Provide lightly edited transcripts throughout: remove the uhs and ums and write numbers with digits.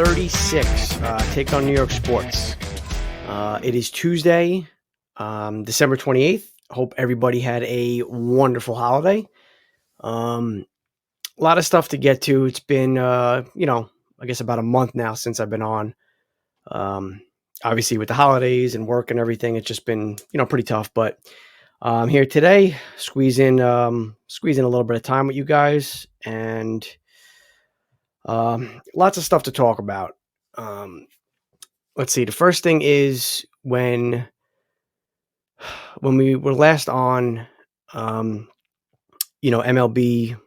36 take on New York sports. It is Tuesday, December 28th. Hope everybody had a wonderful holiday. A lot of stuff to get to. It's been, I guess about a month now since I've been on. Obviously, with the holidays and work and everything, it's just been, pretty tough. But I'm here today, squeeze in a little bit of time with you guys, and lots of stuff to talk about. Let's see. The first thing is when we were last on, MLB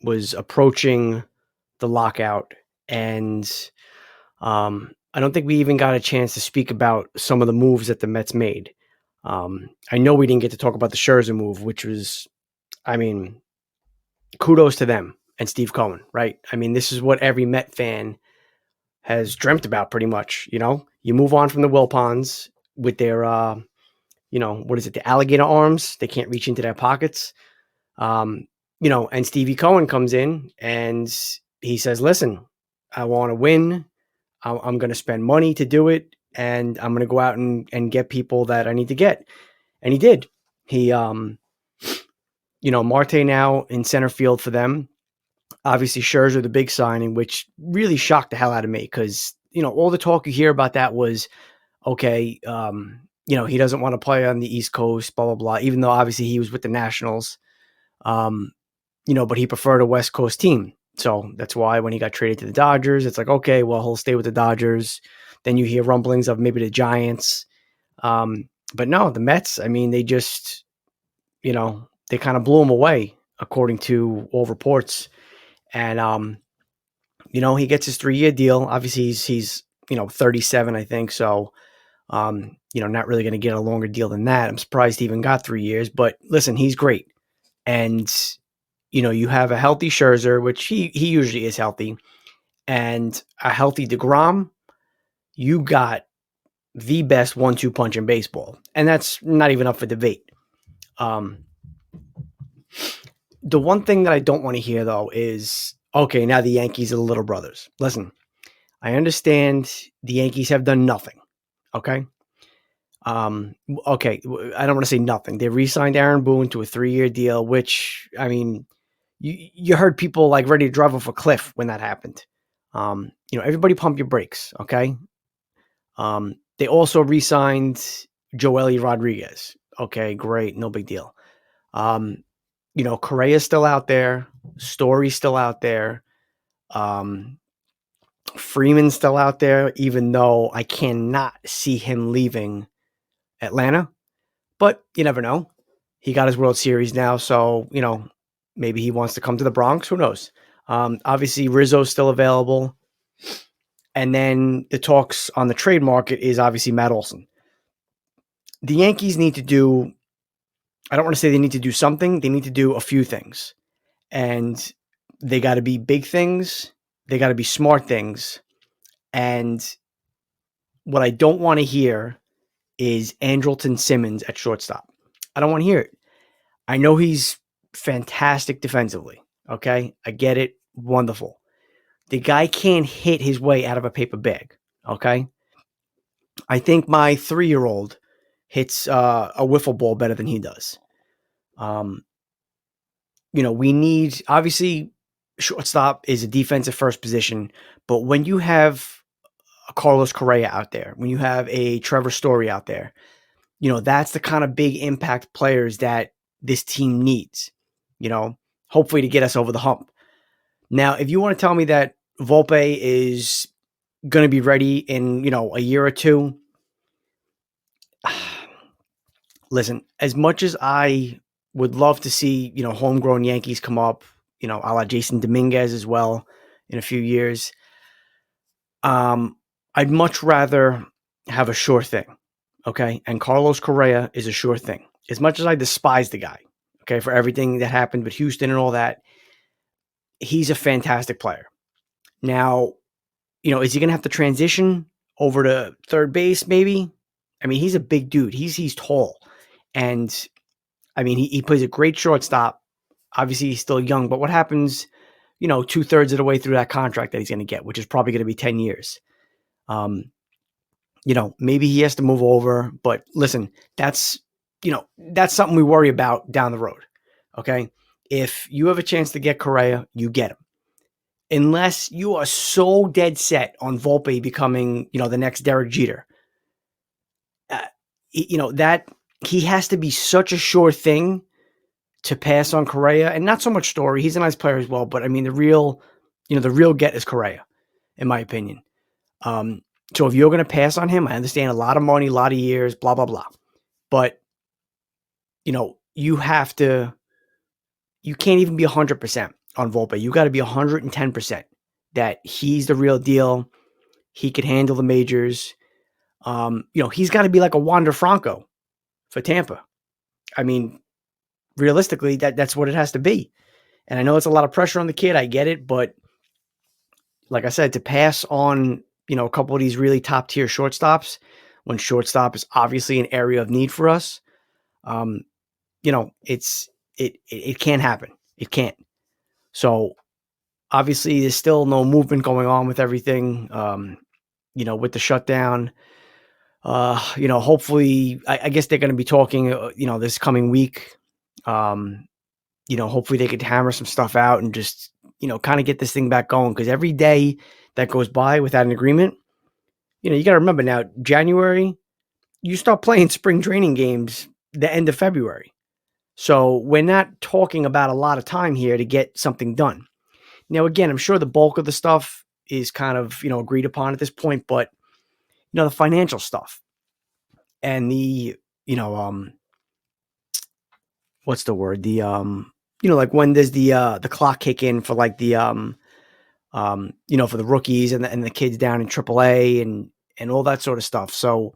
was approaching the lockout, and I don't think we even got a chance to speak about some of the moves that the Mets made. I know we didn't get to talk about the Scherzer move, which was, kudos to them and Steve Cohen, right? This is what every Met fan has dreamt about pretty much. You move on from the Wilpons with their, what is it? The alligator arms. They can't reach into their pockets. And Stevie Cohen comes in and he says, listen, I want to win. I'm going to spend money to do it. And I'm going to go out and get people that I need to get. And he did. He, Marte now in center field for them. Obviously, Scherzer, the big signing, which really shocked the hell out of me because, all the talk you hear about that was, okay, he doesn't want to play on the East Coast, blah, blah, blah, even though obviously he was with the Nationals, but he preferred a West Coast team. So that's why when he got traded to the Dodgers, it's like, okay, well, he'll stay with the Dodgers. Then you hear rumblings of maybe the Giants. But no, the Mets, they just, they kind of blew him away, according to all reports. And, he gets his 3-year deal. Obviously, he's 37, I think. So, not really going to get a longer deal than that. I'm surprised he even got 3 years. But listen, he's great. And, you have a healthy Scherzer, which he usually is healthy, and a healthy DeGrom. You got the best 1-2 punch in baseball. And that's not even up for debate. The one thing that I don't want to hear, though, is, okay, now the Yankees are the little brothers. Listen, I understand the Yankees have done nothing, okay? Okay, I don't want to say nothing. They re-signed Aaron Boone to a 3-year deal, which, you heard people like ready to drive off a cliff when that happened. Everybody pump your brakes, okay? They also re-signed Joely Rodriguez. Okay, great, no big deal. Correa's still out there. Story's still out there. Freeman's still out there, even though I cannot see him leaving Atlanta. But you never know. He got his World Series now, so, maybe he wants to come to the Bronx. Who knows? Obviously, Rizzo's still available. And then the talks on the trade market is obviously Matt Olson. The Yankees need to do, I don't want to say they need to do something. They need to do a few things. And they got to be big things. They got to be smart things. And what I don't want to hear is Andrelton Simmons at shortstop. I don't want to hear it. I know he's fantastic defensively. Okay? I get it. Wonderful. The guy can't hit his way out of a paper bag. Okay? I think my 3-year-old hits a wiffle ball better than he does. We need, obviously, shortstop is a defensive first position, but when you have a Carlos Correa out there, when you have a Trevor Story out there, that's the kind of big impact players that this team needs, hopefully to get us over the hump. Now, if you want to tell me that Volpe is going to be ready in, a year or two, listen, as much as I would love to see, homegrown Yankees come up, a la Jason Dominguez as well in a few years, I'd much rather have a sure thing, okay? And Carlos Correa is a sure thing. As much as I despise the guy, okay, for everything that happened with Houston and all that, he's a fantastic player. Now, is he going to have to transition over to third base maybe? He's a big dude. He's tall. And, he plays a great shortstop. Obviously, he's still young. But what happens, 2/3 of the way through that contract that he's going to get, which is probably going to be 10 years. Maybe he has to move over, but listen, that's something we worry about down the road. Okay. If you have a chance to get Correa, you get him. Unless you are so dead set on Volpe becoming, the next Derek Jeter, that he has to be such a sure thing to pass on Correa, and not so much Story. He's a nice player as well, but I mean, the real get is Correa, in my opinion. So if you're going to pass on him, I understand a lot of money, a lot of years, blah, blah, blah. But, you have to, you can't even be 100% on Volpe. You got to be 110% that he's the real deal. He can handle the majors. He's got to be like a Wander Franco for Tampa. I mean, realistically, that's what it has to be. And I know it's a lot of pressure on the kid. I get it. But like I said, to pass on, a couple of these really top tier shortstops, when shortstop is obviously an area of need for us, it can't happen. It can't. So obviously there's still no movement going on with everything, with the shutdown. Hopefully, I guess they're going to be talking, this coming week. Hopefully they could hammer some stuff out and just, kind of get this thing back going. Because every day that goes by without an agreement, you got to remember now, January, you start playing spring training games the end of February. So we're not talking about a lot of time here to get something done. Now, again, I'm sure the bulk of the stuff is kind of, agreed upon at this point, but, the financial stuff and the, what's the word? The, like when does the clock kick in for like the, for the rookies and the kids down in AAA and all that sort of stuff. So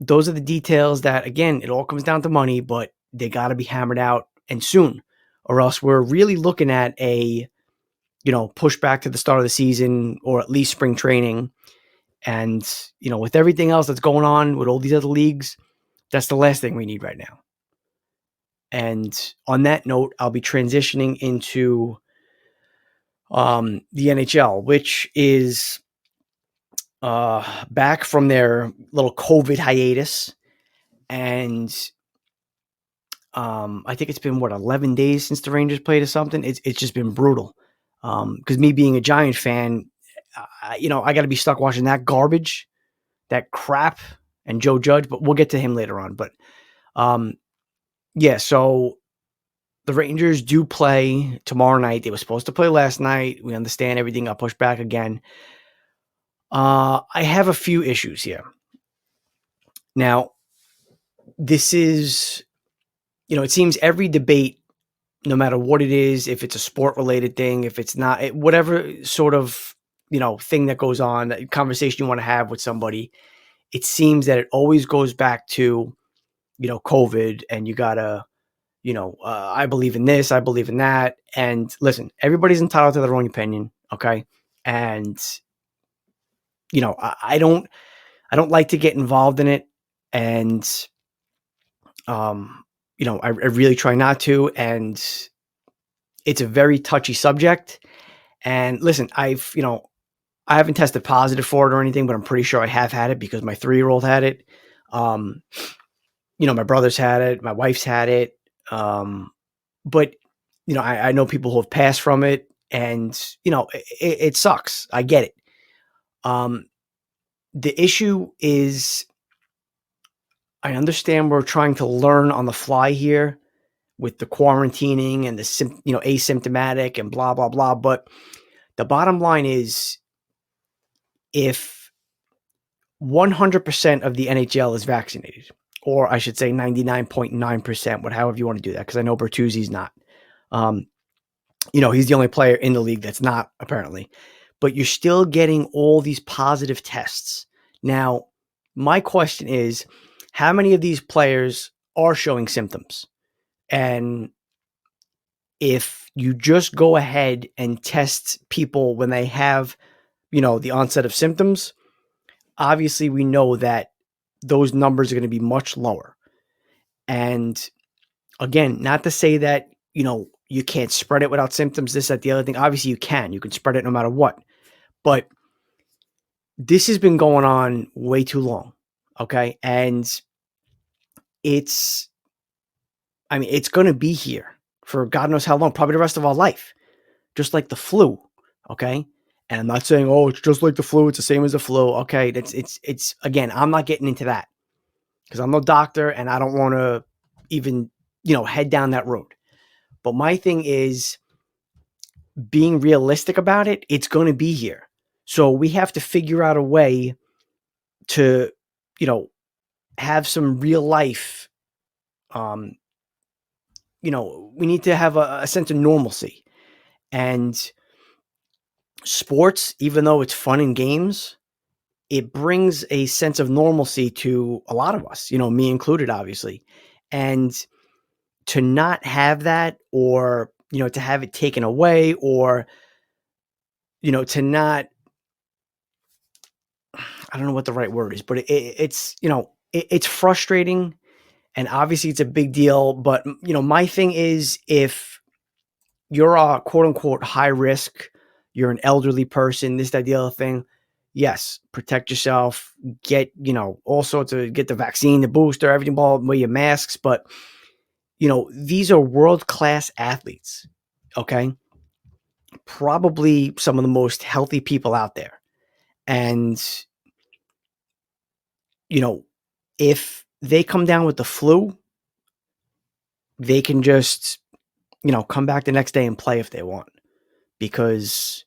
those are the details that, again, it all comes down to money, but they got to be hammered out and soon, or else we're really looking at a, push back to the start of the season or at least spring training. And, with everything else that's going on with all these other leagues, that's the last thing we need right now. And on that note, I'll be transitioning into the NHL, which is back from their little COVID hiatus. And I think it's been 11 days since the Rangers played or something. It's just been brutal. Because me being a Giant fan, I got to be stuck watching that garbage, that crap, and Joe Judge. But we'll get to him later on. But so the Rangers do play tomorrow night. They were supposed to play last night. We understand everything got pushed back again. I have a few issues here. Now, this is, it seems every debate, no matter what it is, if it's a sport-related thing, if it's not, whatever sort of, thing that goes on, that conversation you want to have with somebody, it seems that it always goes back to, COVID, and you gotta, I believe in this, I believe in that. And listen, everybody's entitled to their own opinion. Okay. And, I don't like to get involved in it. And, I really try not to. And it's a very touchy subject. And listen, I haven't tested positive for it or anything, but I'm pretty sure I have had it because my 3-year-old had it. My brother's had it, my wife's had it. But, I know people who have passed from it, and, it sucks. I get it. The issue is, I understand we're trying to learn on the fly here with the quarantining and the, asymptomatic and blah, blah, blah. But the bottom line is, if 100% of the NHL is vaccinated, or I should say 99.9%, however you want to do that, because I know Bertuzzi's not. He's the only player in the league that's not, apparently. But you're still getting all these positive tests. Now, my question is, how many of these players are showing symptoms? And if you just go ahead and test people when they have, the onset of symptoms, obviously we know that those numbers are going to be much lower. And again, not to say that, you can't spread it without symptoms, this, that, the other thing. Obviously, you can spread it no matter what. But this has been going on way too long. Okay. And it's going to be here for God knows how long, probably the rest of our life, just like the flu. Okay. And I'm not saying, oh, it's just like the flu. It's the same as the flu. Okay. It's again, I'm not getting into that because I'm no doctor and I don't want to even, head down that road. But my thing is being realistic about it. It's going to be here. So we have to figure out a way to, have some real life. We need to have a sense of normalcy. And sports, even though it's fun and games, it brings a sense of normalcy to a lot of us, me included, obviously. And to not have that, or, to have it taken away, or, to not, I don't know what the right word is, but it's frustrating, and obviously it's a big deal. But, my thing is, if you're a quote unquote high risk, you're an elderly person, this, that, the other thing, yes, protect yourself, get, all sorts of, get the vaccine, the booster, everything, wear your masks. But, these are world-class athletes. Okay. Probably some of the most healthy people out there. And, if they come down with the flu, they can just, come back the next day and play if they want, because,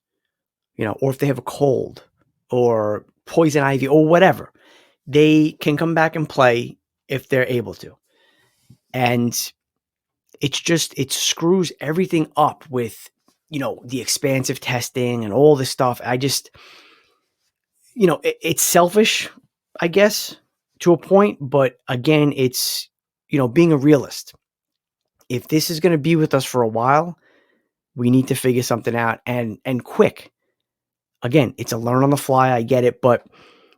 or if they have a cold or poison ivy or whatever, they can come back and play if they're able to. And it screws everything up with, the expansive testing and all this stuff. I just, it's selfish, I guess, to a point. But again, it's, being a realist. If this is going to be with us for a while, we need to figure something out, and quick. Again, it's a learn on the fly. I get it. But,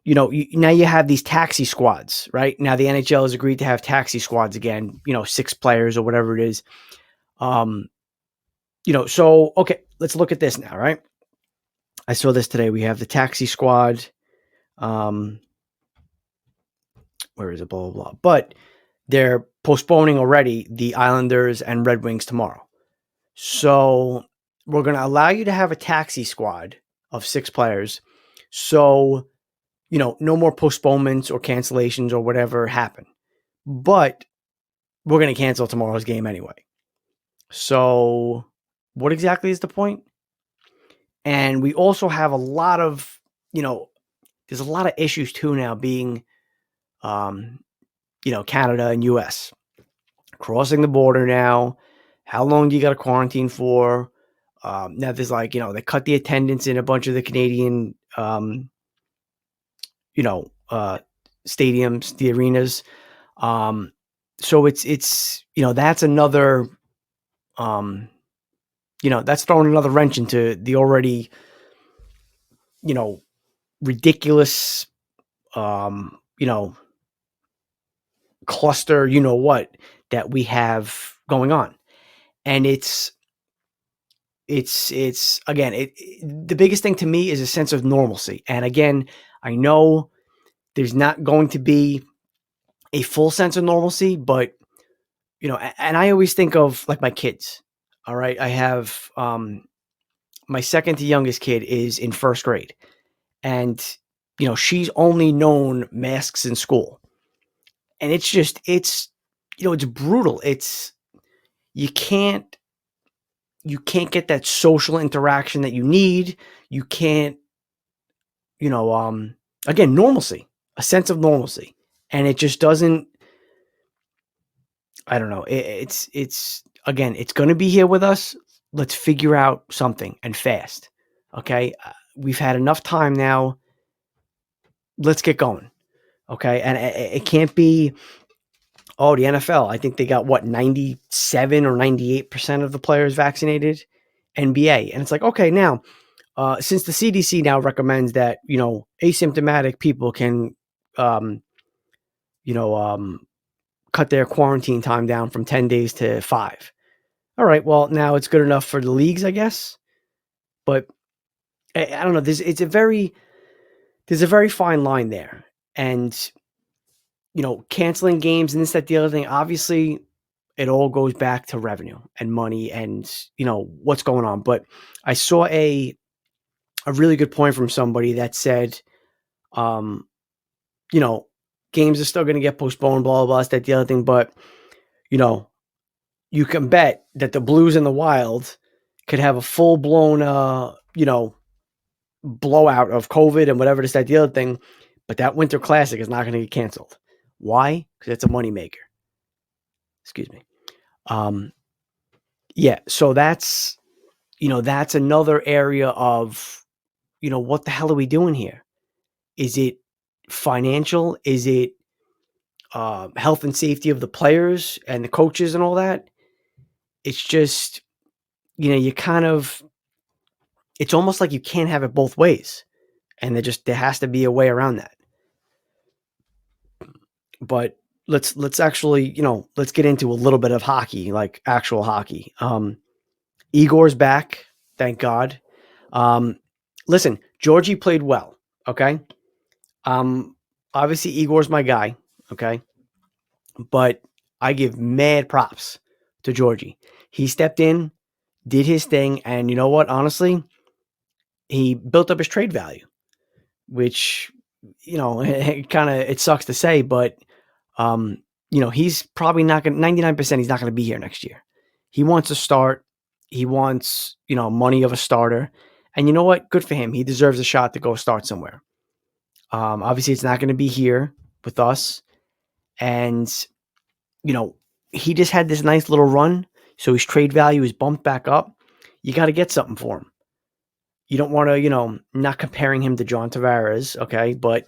now you have these taxi squads, right? Now the NHL has agreed to have taxi squads again, 6 players or whatever it is. So, okay, let's look at this now, right? I saw this today. We have the taxi squad. Where is it? Blah, blah, blah. But they're postponing already the Islanders and Red Wings tomorrow. So we're going to allow you to have a taxi squad of 6 players. So, no more postponements or cancellations or whatever happen. But we're going to cancel tomorrow's game anyway. So what exactly is the point? And we also have a lot of, there's a lot of issues too now being, Canada and US. Crossing the border now. How long do you got to quarantine for? Now there's they cut the attendance in a bunch of the Canadian, stadiums, the arenas. So it's that's another, that's throwing another wrench into the already, ridiculous, cluster, what, that we have going on. And it's again, the biggest thing to me is a sense of normalcy. And again, I know there's not going to be a full sense of normalcy, but, and I always think of like my kids. All right. I have, my second to youngest kid is in 1st grade, and, she's only known masks in school. And it's brutal. You can't get that social interaction that you need. You can't, again, normalcy, a sense of normalcy. And it just doesn't, I don't know. It's again, it's going to be here with us. Let's figure out something, and fast. Okay. We've had enough time now. Let's get going. Okay. And it can't be, oh, the NFL, I think they got 97 or 98% of the players vaccinated. NBA. And it's like, okay, now, since the CDC now recommends that, asymptomatic people can, cut their quarantine time down from 10 days to 5. All right, well, now it's good enough for the leagues, I guess. But I don't know. There's a very fine line there, and canceling games and this, that, the other thing. Obviously, it all goes back to revenue and money, and what's going on. But I saw a really good point from somebody that said, um, you know, games are still going to get postponed, blah, blah, blah, that, the other thing. But, you know, you can bet that the Blues and the Wild could have a full blown, blowout of COVID and whatever this, that, the other thing. But that Winter Classic is not going to get canceled. Why? Because it's a moneymaker. Excuse me. Yeah. So that's another area of, what the hell are we doing here? Is it financial? Is it health and safety of the players and the coaches and all that? It's just, you kind of, it's almost like you can't have it both ways. And there has to be a way around that. But let's actually, let's get into a little bit of hockey, like actual hockey. Igor's back, thank God. Listen, Georgie played well, okay? Obviously Igor's my guy, okay? But I give mad props to Georgie. He stepped in, did his thing, and you know what? Honestly, he built up his trade value, which it sucks to say, but he's probably not going to 99%. He's not going to be here next year. He wants to start. He wants money of a starter, and you know what? Good for him. He deserves a shot to go start somewhere. Obviously, it's not going to be here with us, and he just had this nice little run, so his trade value is bumped back up. You got to get something for him. You don't want to, not comparing him to John Tavares, okay, but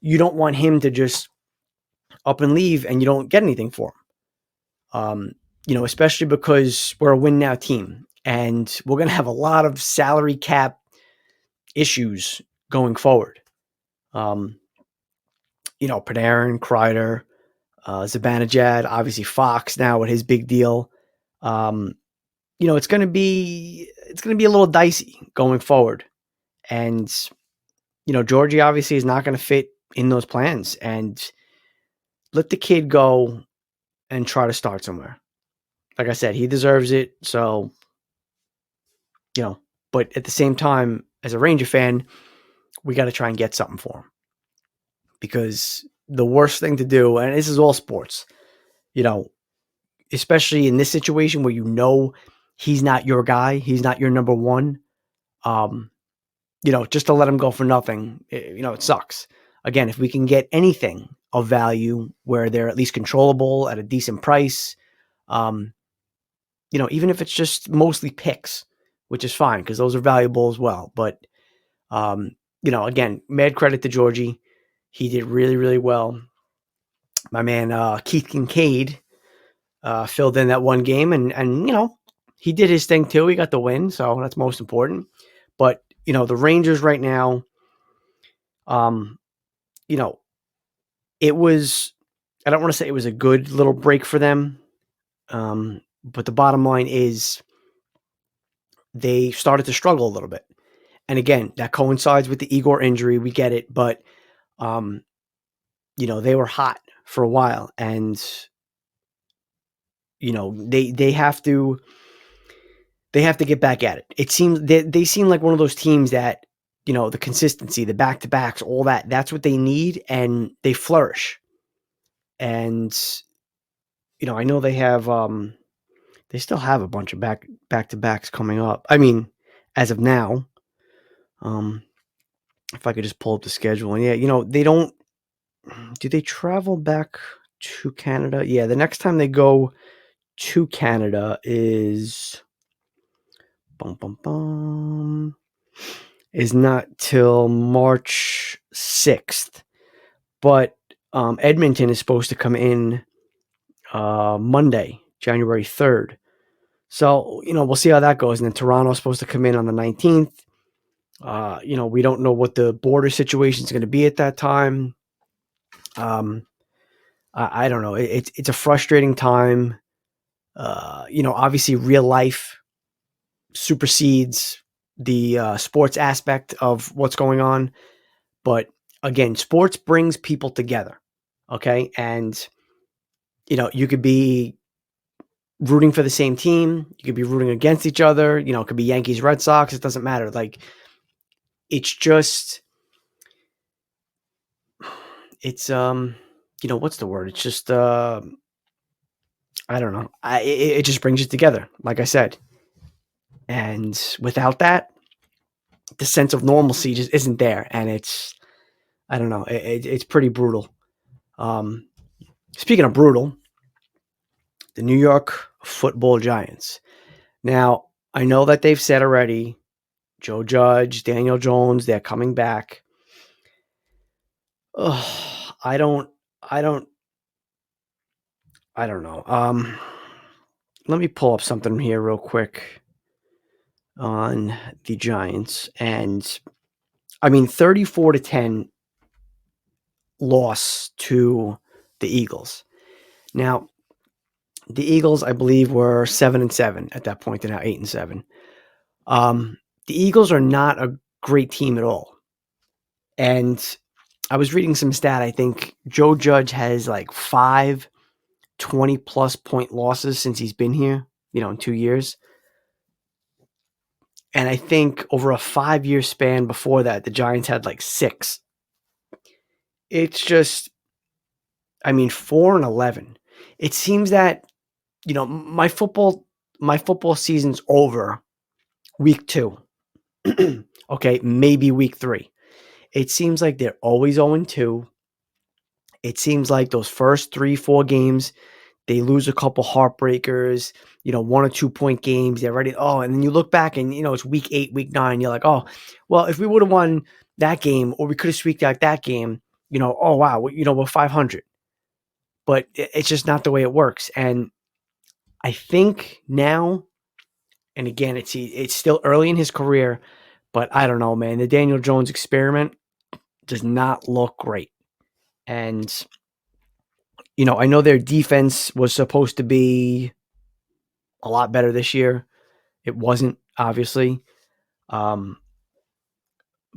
you don't want him to just up and leave and you don't get anything for him. Especially because we're a win now team and we're going to have a lot of salary cap issues going forward. Panarin, Kreider, Zibanejad, obviously Fox now with his big deal. It's going to be a little dicey going forward. And, Georgie obviously is not going to fit in those plans, and let the kid go and try to start somewhere. Like I said, he deserves it. So, but at the same time, as a Ranger fan, we got to try and get something for him, because the worst thing to do, and this is all sports, especially in this situation where he's not your guy, he's not your number one, just to let him go for nothing, it sucks. Again, if we can get anything of value where they're at least controllable at a decent price, even if it's just mostly picks, which is fine because those are valuable as well. But, again, mad credit to Georgie. He did really, really well. My man, Keith Kincaid, filled in that one game and he did his thing too. He got the win. So that's most important. But, the Rangers right now, it was, I don't want to say it was a good little break for them. But the bottom line is they started to struggle a little bit. And again, that coincides with the Igor injury. We get it. But, they were hot for a while, and, they have to get back at it. It seems they seem like one of those teams that, the consistency, the back-to-backs, all that's what they need, and they flourish. And, I know they have, they still have a bunch of back-to-backs coming up. I mean, as of now, if I could just pull up the schedule, and yeah, they don't, do they travel back to Canada? Yeah, the next time they go to Canada is not till March 6th. But Edmonton is supposed to come in Monday, January 3rd. So, we'll see how that goes. And then Toronto's supposed to come in on the 19th. We don't know what the border situation is going to be at that time. I don't know. It's a frustrating time. Obviously real life supersedes the sports aspect of what's going on. But again, sports brings people together. Okay. And, you could be rooting for the same team. You could be rooting against each other. It could be Yankees, Red Sox. It doesn't matter. Like, it's just, it's, what's the word? It's just, I don't know. It just brings you together, like I said. And without that, the sense of normalcy just isn't there. And I don't know. It's pretty brutal. Speaking of brutal, the New York Football Giants. Now, I know that they've said already, Joe Judge, Daniel Jones, they're coming back. Ugh, I don't know. Let me pull up something here real quick on the Giants. And 34-10 loss to the Eagles. Now, the Eagles, I believe, were 7-7 at that point. They're now 8-7. The Eagles are not a great team at all. And I was reading some stat. I think Joe Judge has like 5 20-plus point losses since he's been here, in 2 years. And I think over a 5-year span before that, the Giants had like 6. It's just, 4-11. It seems that, my football season's over week 2. Okay, maybe week 3. It seems like they're always 0-2. It seems like those first 3-4 games, they lose a couple heartbreakers, 1 or 2 point games. They're ready. Oh, and then you look back and, it's week 8, week 9. You're like, oh, well, if we would have won that game or we could have squeaked out that game, oh, wow, we're 500. But it's just not the way it works. And I think now, and again, it's still early in his career, but I don't know, man. The Daniel Jones experiment does not look great. And, I know their defense was supposed to be a lot better this year. It wasn't, obviously. But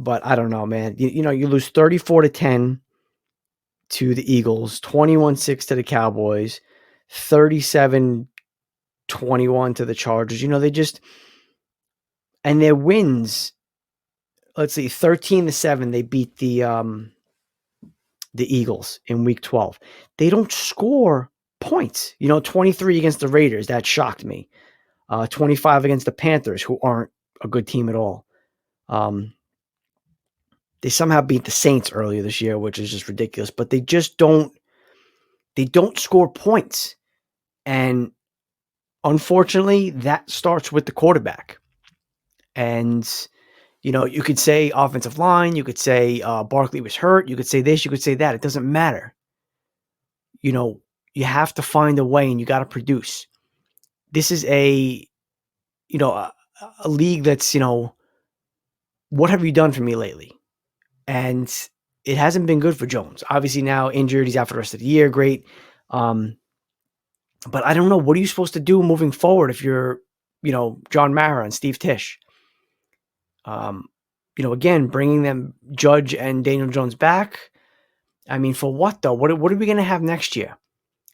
I don't know, man. You lose 34-10 to the Eagles, 21-6 to the Cowboys, 37-21 to the Chargers. They just, and their wins, let's see, 13-7, they beat the Eagles in week 12. They don't score points. 23 against the Raiders. That shocked me. 25 against the Panthers, who aren't a good team at all. They somehow beat the Saints earlier this year, which is just ridiculous. But they just don't score points. And unfortunately, that starts with the quarterback. And, you could say offensive line. You could say Barkley was hurt. You could say this. You could say that. It doesn't matter. You have to find a way and you got to produce. This is a league that's, what have you done for me lately? And it hasn't been good for Jones. Obviously now injured. He's out for the rest of the year. Great. But I don't know. What are you supposed to do moving forward if you're, John Mara and Steve Tisch? Again, bringing them Judge and Daniel Jones back. For what though? What are we going to have next year?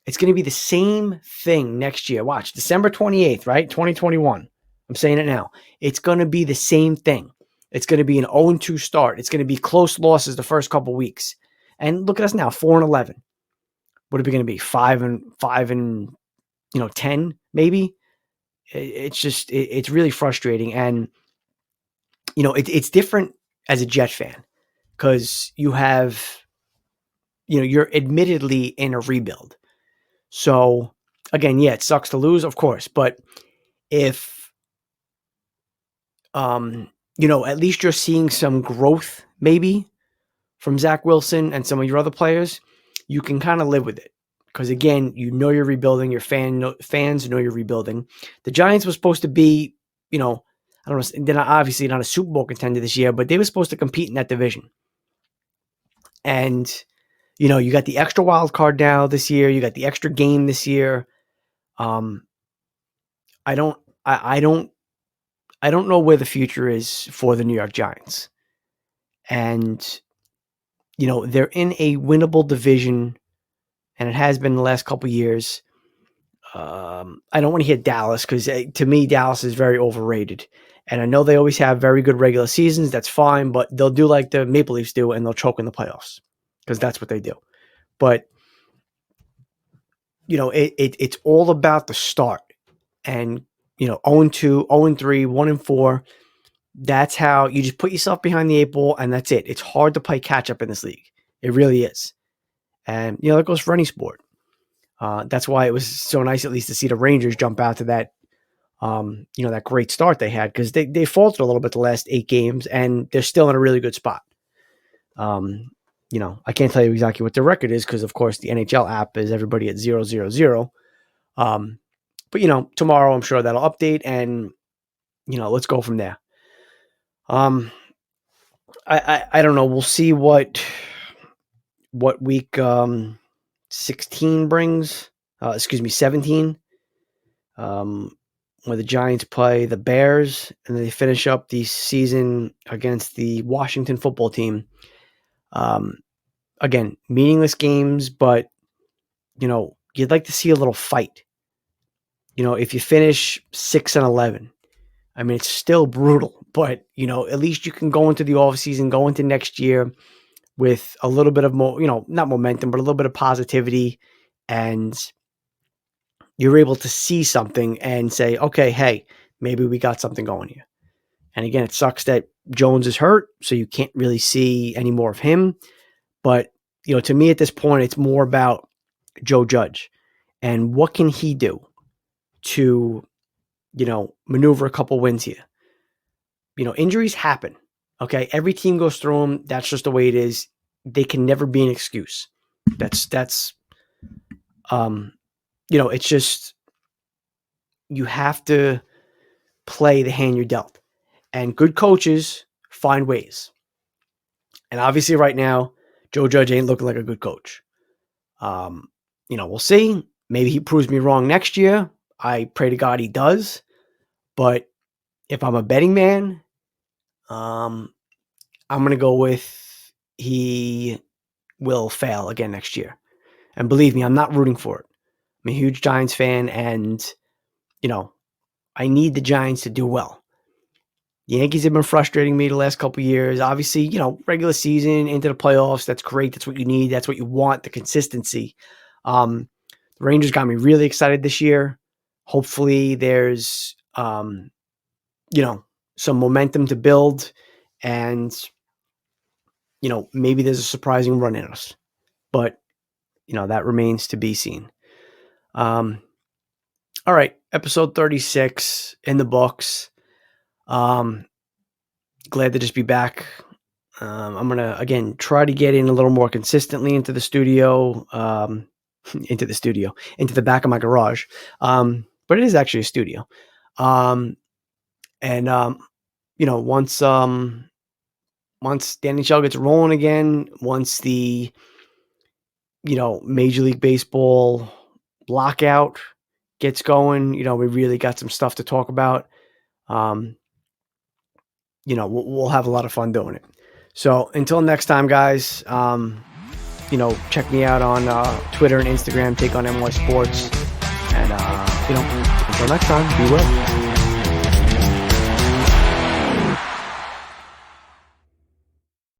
It's going to be the same thing next year. Watch, December 28th, right? 2021. I'm saying it now. It's going to be the same thing. It's going to be an 0-2 start. It's going to be close losses the first couple weeks. And look at us now, 4-11. What are we going to be? 5 and 10 maybe? It's just it's really frustrating. And it's different as a Jet fan because you have you're admittedly in a rebuild. So again, yeah, it sucks to lose, of course, but if at least you're seeing some growth maybe from Zach Wilson and some of your other players, you can kind of live with it. Because again, you're rebuilding, your fans know you're rebuilding. The Giants were supposed to be, I don't know, they're not, obviously not a Super Bowl contender this year, but they were supposed to compete in that division. And, you got the extra wild card now this year. You got the extra game this year. I don't I don't know where the future is for the New York Giants. And, they're in a winnable division, and it has been the last couple years. I don't want to hit Dallas because to me, Dallas is very overrated. And I know they always have very good regular seasons. That's fine, but they'll do like the Maple Leafs do, and they'll choke in the playoffs because that's what they do. But, it's all about the start. And, 0-2, 0-3, 1-4. That's how you just put yourself behind the eight ball, and that's it. It's hard to play catch up in this league. It really is. And, that goes for any sport. That's why it was so nice at least to see the Rangers jump out to that, that great start they had, because they faltered a little bit the last 8 games, and they're still in a really good spot. I can't tell you exactly what their record is because, of course, the NHL app is everybody at 0-0-0. But, tomorrow I'm sure that'll update, and, let's go from there. I don't know. We'll see what week 16 brings. 17. Where the Giants play the Bears, and they finish up the season against the Washington football team. Again, meaningless games, but, you'd like to see a little fight. If you finish 6-11, I mean, it's still brutal, but, at least you can go into the offseason, go into next year with a little bit of more, not momentum, but a little bit of positivity, and you're able to see something and say, okay, hey, maybe we got something going here. And again, it sucks that Jones is hurt, so you can't really see any more of him. But, to me at this point, it's more about Joe Judge and what can he do to, maneuver a couple wins here. Injuries happen. Okay. Every team goes through them. That's just the way it is. They can never be an excuse. It's just, you have to play the hand you're dealt, and good coaches find ways. And obviously right now, Joe Judge ain't looking like a good coach. We'll see. Maybe he proves me wrong next year. I pray to God he does. But if I'm a betting man, I'm going to go with he will fail again next year. And believe me, I'm not rooting for it. I'm a huge Giants fan, and, I need the Giants to do well. The Yankees have been frustrating me the last couple of years. Obviously, regular season into the playoffs, that's great. That's what you need. That's what you want, the consistency. The Rangers got me really excited this year. Hopefully there's, some momentum to build, and, maybe there's a surprising run in us. But, that remains to be seen. All right, episode 36 in the books. Glad to just be back. I'm going to, again, try to get in a little more consistently into the studio, into the back of my garage. But it is actually a studio. Once the NHL gets rolling again, once the, Major League Baseball lockout gets going, we really got some stuff to talk about. We'll have a lot of fun doing it. So until next time, guys, check me out on Twitter and Instagram, Take on NY Sports. And, until next time, be well.